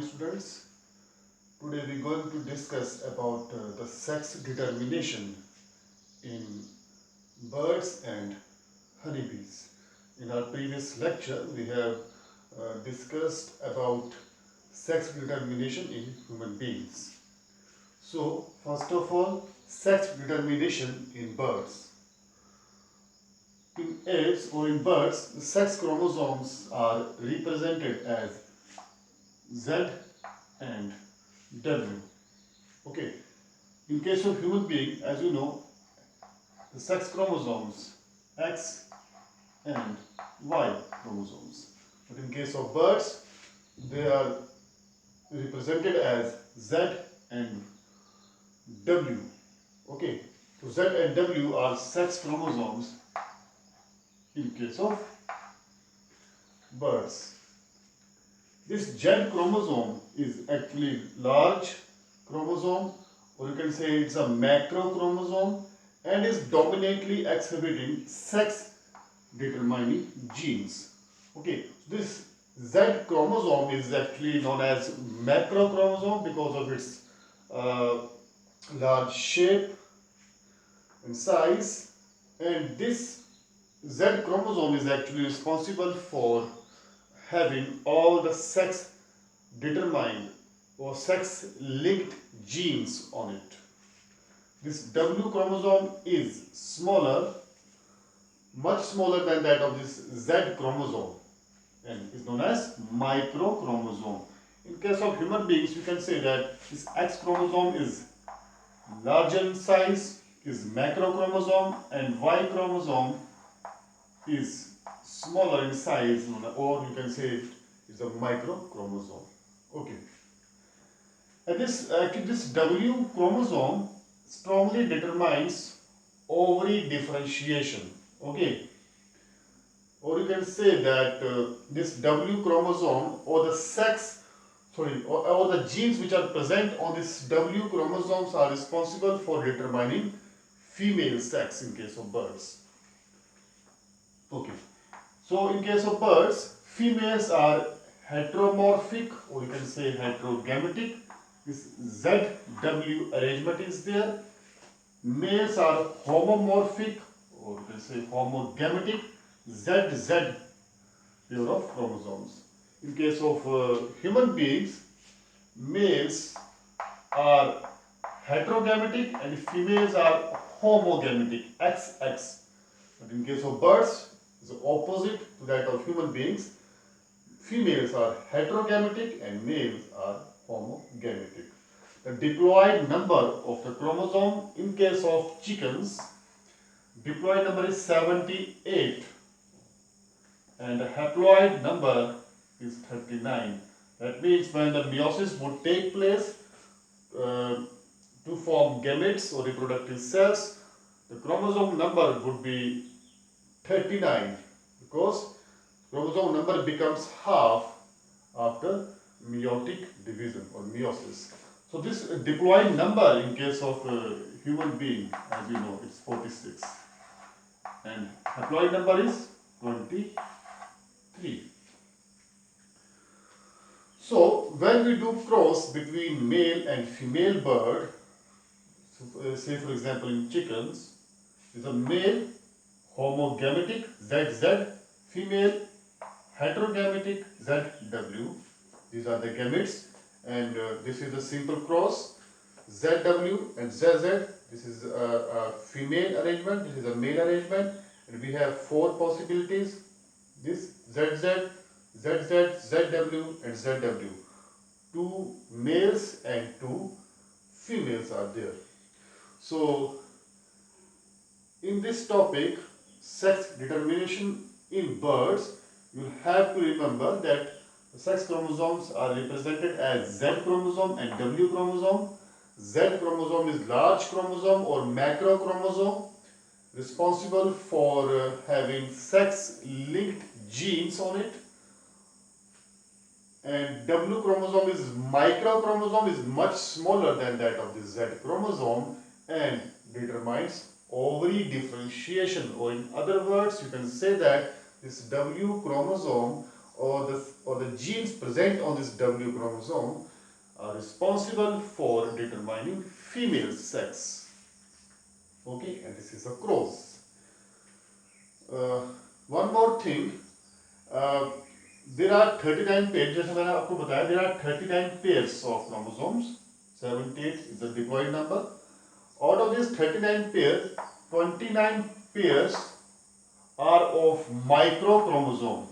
students. Today we are going to discuss about the sex determination in birds and honeybees. In our previous lecture we have discussed about sex determination in human beings. So first of all, sex determination in birds. In apes or in birds, the sex chromosomes are represented as Z and W. Okay. In case of human being, as you know, the sex chromosomes X and Y chromosomes. But in case of birds, they are represented as Z and W. Okay. So Z and W are sex chromosomes in case of birds. This Z chromosome is actually large chromosome, or you can say it's a macro chromosome, and is dominantly exhibiting sex determining genes. Okay, this Z chromosome is actually known as macro chromosome because of its large shape and size, and this Z chromosome is actually responsible for having all the sex determined or sex linked genes on it. This W chromosome is smaller, much smaller than that of this Z chromosome, and is known as microchromosome. In case of human beings, you can say that this X chromosome is larger in size, is macrochromosome, and Y chromosome is smaller in size, or you can say it is a microchromosome. Okay. And this W chromosome strongly determines ovary differentiation. Okay. Or you can say that this W chromosome or the genes which are present on this W chromosomes are responsible for determining female sex in case of birds. Okay. So in case of birds, females are heteromorphic, or you can say heterogametic. This ZW arrangement is there. Males are homomorphic, or you can say homogametic, ZZ pair of chromosomes. In case of human beings, males are heterogametic and females are homogametic, XX. But in case of birds, it's the opposite to that of human beings. Females are heterogametic and males are homogametic. The diploid number of the chromosome in case of chickens, diploid number is 78 and the haploid number is 39. That means when the meiosis would take place to form gametes or reproductive cells, the chromosome number would be 39 because chromosome number becomes half after meiotic division or meiosis. So this diploid number in case of human being, as you know, it's 46 and haploid number is 23. So when we do cross between male and female bird, say for example in chickens, is a male homogametic ZZ, female heterogametic ZW. These are the gametes, and this is a simple cross ZW and ZZ. This is a female arrangement, this is a male arrangement, and we have four possibilities. This ZZ, ZZ, ZW and ZW. Two males and two females are there. So in this topic, sex determination in birds, you have to remember that the sex chromosomes are represented as Z chromosome and W chromosome. Z chromosome is large chromosome or macro chromosome, responsible for having sex linked genes on it, and W chromosome is micro chromosome, is much smaller than that of the Z chromosome and determines ovary differentiation, or in other words you can say that this W chromosome or the genes present on this W chromosome are responsible for determining female sex. Okay, and this is a cross. Uh, One more thing, uh, there are 39 pairs, जैसे मैंने आपको बताया, there are 39 pairs of chromosomes. 78 is the diploid number. Out of these 39 pairs, 29 pairs are of microchromosome.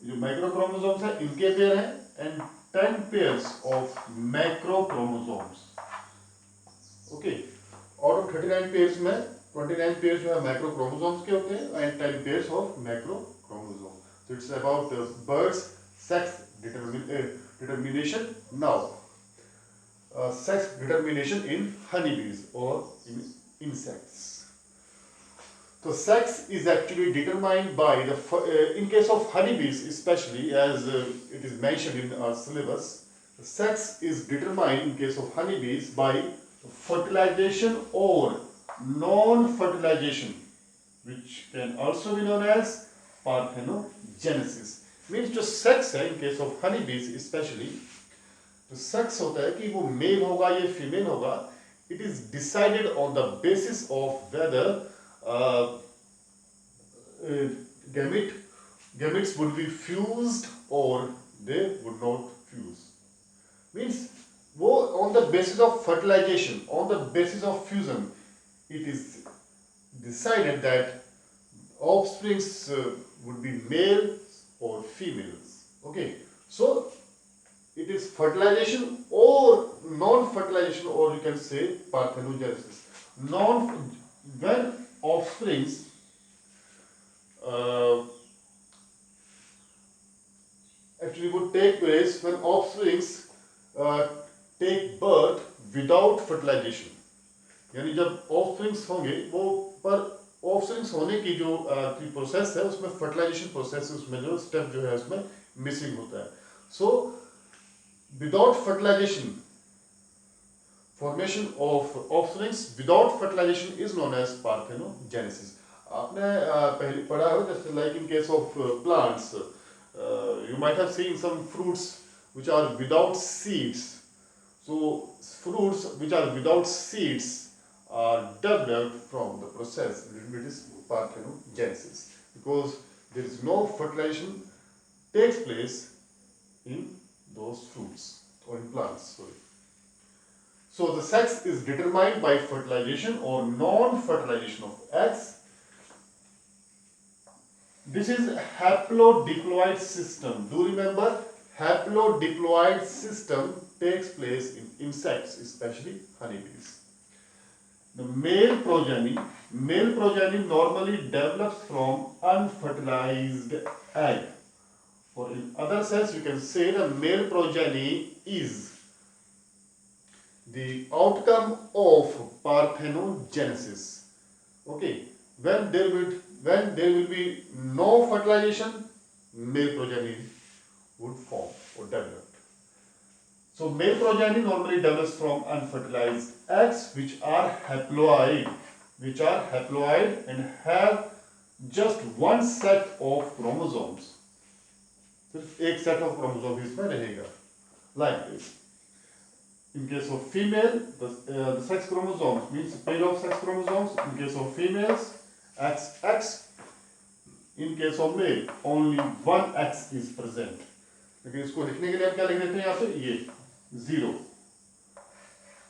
जो microchromosomes है इनके pair हैं and 10 pairs of macrochromosomes. Okay, out of 39 pairs में 29 pairs जो है macrochromosomes के होते हैं and 10 pairs of macrochromosomes. So it's about the bird's sex determination. Now, sex determination in honeybees or in insects. So sex is actually determined by the, in case of honeybees especially, as it is mentioned in our syllabus, the sex is determined in case of honeybees by fertilization or non-fertilization, which can also be known as parthenogenesis. Means जो sex है in case of honeybees especially, तो sex होता है कि वो male होगा या female होगा, it is decided on the basis of whether gametes would be fused or they would not fuse. Means वो on the basis of fertilization, on the basis of fusion, it is decided that offsprings would be males or females. Okay, so it is fertilization or non-fertilization, or you can say parthenogenesis. When offsprings actually would take place, when offsprings take birth without fertilization, यानी जब offsprings होंगे वो पर offsprings होने की जो process है उसमें fertilization प्रोसेस, उसमें जो स्टेप जो है उसमें मिसिंग होता है. So without fertilization, formation of offsprings without fertilization is known as parthenogenesis. आपने पहले पढ़ा हो, जैसे like in case of plants, you might have seen some fruits which are without seeds. So fruits which are without seeds are developed from the process which is parthenogenesis, because there is no fertilization takes place in those fruits or in plants. Sorry. So the sex is determined by fertilization or non-fertilization of eggs. This is haplodiploid system. Do remember, haplodiploid system takes place in insects, especially honeybees. The male progeny normally develops from unfertilized egg. Or in other sense, you can say the male progeny is the outcome of parthenogenesis. Okay, when there will be no fertilization, male progeny would form or develop. So male progeny normally develops from unfertilized eggs which are haploid and have just one set of chromosomes. सिर्फ एक set of chromosome इसमें रहेगा, like this. In case of female, the sex chromosomes means pair of sex chromosomes. In case of females, XX. In case of male, only one X is present. लेकिन इसको लिखने के लिए हम क्या लिख देते हैं यहाँ पे, ये 0,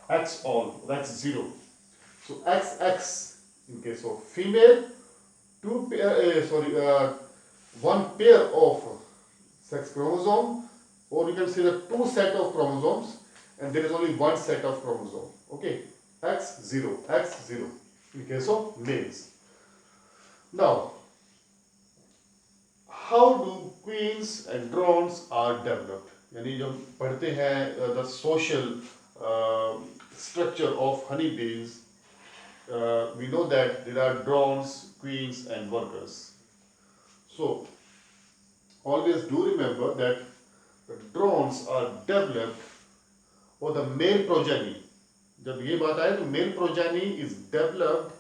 X all, that's 0. So XX in case of female, one pair of sex chromosome, or you can say the two set of chromosomes, and there is only one set of chromosome. Okay, X0 in case of males. Now, how do queens and drones are developed? यानी जब पढ़ते हैं the social structure of honeybees, we know that there are drones, queens, and workers. So always do remember that the drones are developed, or the male progeny, जब ये बात आए तो male progeny is developed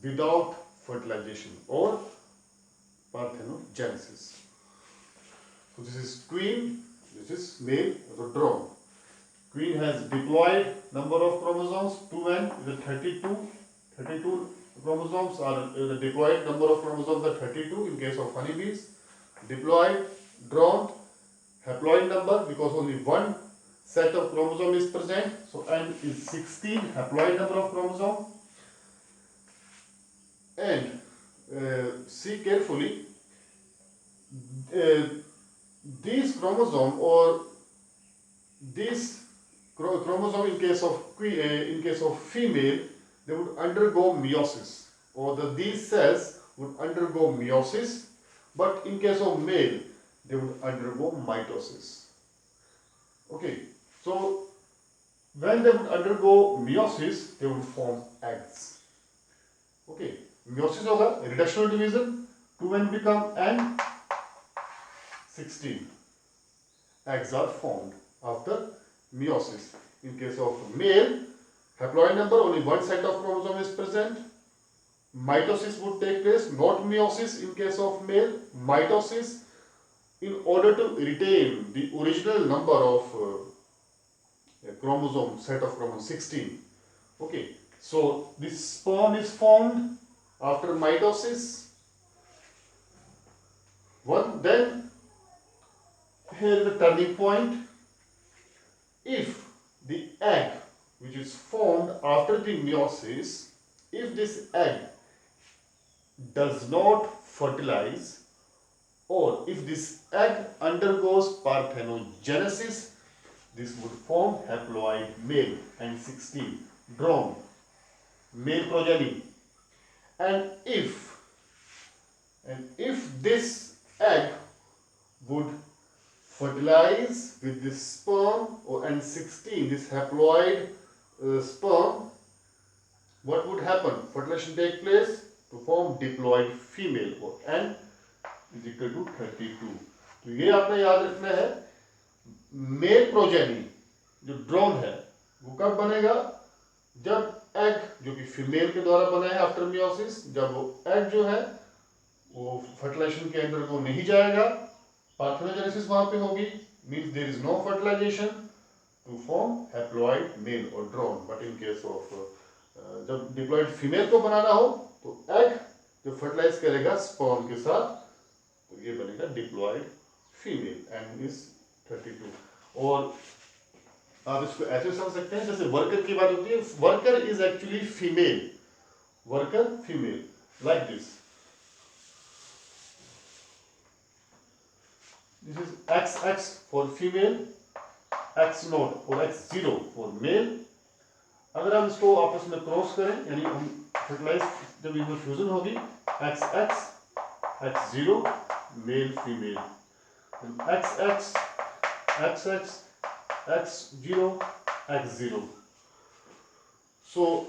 without fertilization or parthenogenesis. So this is queen, this is male, so drone. Queen has diploid number of chromosomes, 2n is 32. 32 chromosomes are the diploid number of chromosomes are 32 in case of honeybees. Diploid, drone, haploid number because only one set of chromosome is present. So n is 16, haploid number of chromosome. And see carefully, uh, these chromosome or this chromosome in case of female, they would undergo meiosis, or these cells would undergo meiosis, but in case of male, they would undergo mitosis. Okay, so when they would undergo meiosis, they would form eggs. Okay, meiosis होगा, reductional division, 2n become n, 16. Eggs are formed after meiosis. In case of male, haploid number, only one set of chromosome is present. Mitosis would take place, not meiosis in case of male. Mitosis, in order to retain the original number of chromosome, set of chromosome 16. Okay, so this sperm is formed after mitosis. Then here is the turning point. If the egg which is formed after the meiosis, if this egg does not fertilize, or if this egg undergoes parthenogenesis, this would form haploid male and 16 drone, male progeny. And if this egg would fertilize with this sperm or and 16, this haploid sperm, what would happen? Fertilization take place to form diploid female, or n is equal to 32. तो ये आपने याद रखना है, mail progeny जो drone है वो कब बनेगा? जब एग जो कि फीमेल के द्वारा बना है आफ्टर मियोसिस, जब वो एग जो है वो फर्टिलाइजेशन के अंदर को नहीं जाएगा, पार्थेनोजेनेसिस वहां पे होगी, means there is no fertilization to form haploid male और drone. But in case of जब डिप्लॉइड फीमेल को बनाना हो तो एग जो फर्टिलाइज करेगा स्पर्म के साथ, तो ये बनेगा डिप्लॉइड फीमेल एंड इज 32. और आप इसको ऐसे समझ सकते हैं जैसे वर्कर की बात होती है, worker is actually female, worker female, like this. This is XX for female, X0 और X0 for male. अगर हम इसको आपस में क्रॉस करें, यानी हम फर्टिलाइज जब इनमें फ्यूजन होगी, XX, X0, male female, XX, XX, X0, X0. So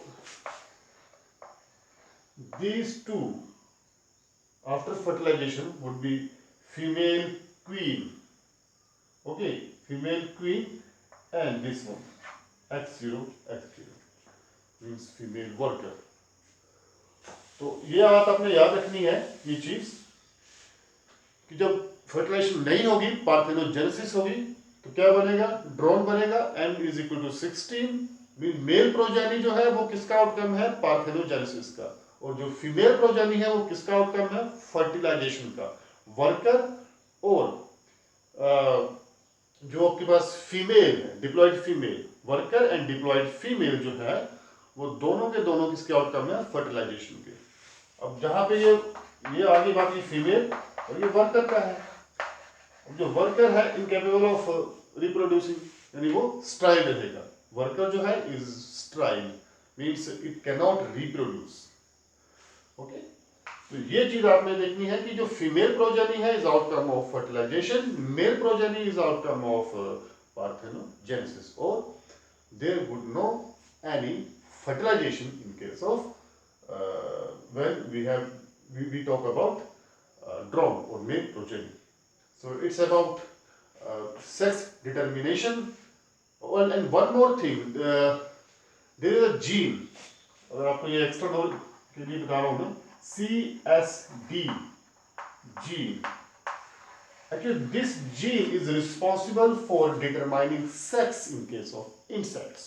these two after fertilization would be female queen. Okay, female queen, and this one X0, X0 means female worker. तो ये बात आपने याद रखनी है, ये चीज कि जब फर्टिलाइजेशन नहीं होगी, पार्थेनोजेनेसिस होगी, तो क्या बनेगा? ड्रोन बनेगा. n is equal to 16. Male progeny जो है वो किसका आउटकम है? पार्थेनोजेनेसिस का. और जो फीमेल प्रोजेनी है वो किसका आउटकम है? फर्टिलाइजेशन का. वर्कर और जो आपके पास फीमेल है, diploid female, worker and diploid female जो है वो दोनों के दोनों किसके आउटकम है? फर्टिलाइजेशन के. अब जहां पे ये आगे बाकी फीमेल और ये वर्कर का है. अब जो वर्कर है इनकेपेबल ऑफ रिप्रोड्यूसिंग, यानी वो स्ट्राइल रहेगा. वर्कर जो है is sterile, means it can not reproduce. Okay, तो ये चीज आपने देखनी है कि जो फीमेल प्रोजेनी है is outcome of fertilization, male progeny is outcome of parthenogenesis, और there would no any fertilization in case of when we talk about drone or male progeny. So it's about sex determination. And one more thing, there is a gene, अगर आपको ये extra knowledge के लिए बता रहा हूँ मैं, CSD gene, Actually, this gene is responsible for determining sex in case of insects.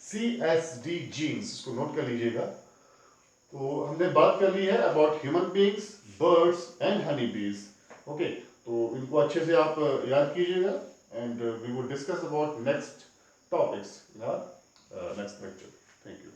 CSD genes, इसको नोट कर लीजिएगा. तो हमने बात कर ली है about human beings, birds and honey bees. Okay, तो इनको अच्छे से आप याद कीजिएगा and we will discuss about next topics in our next lecture. Thank you.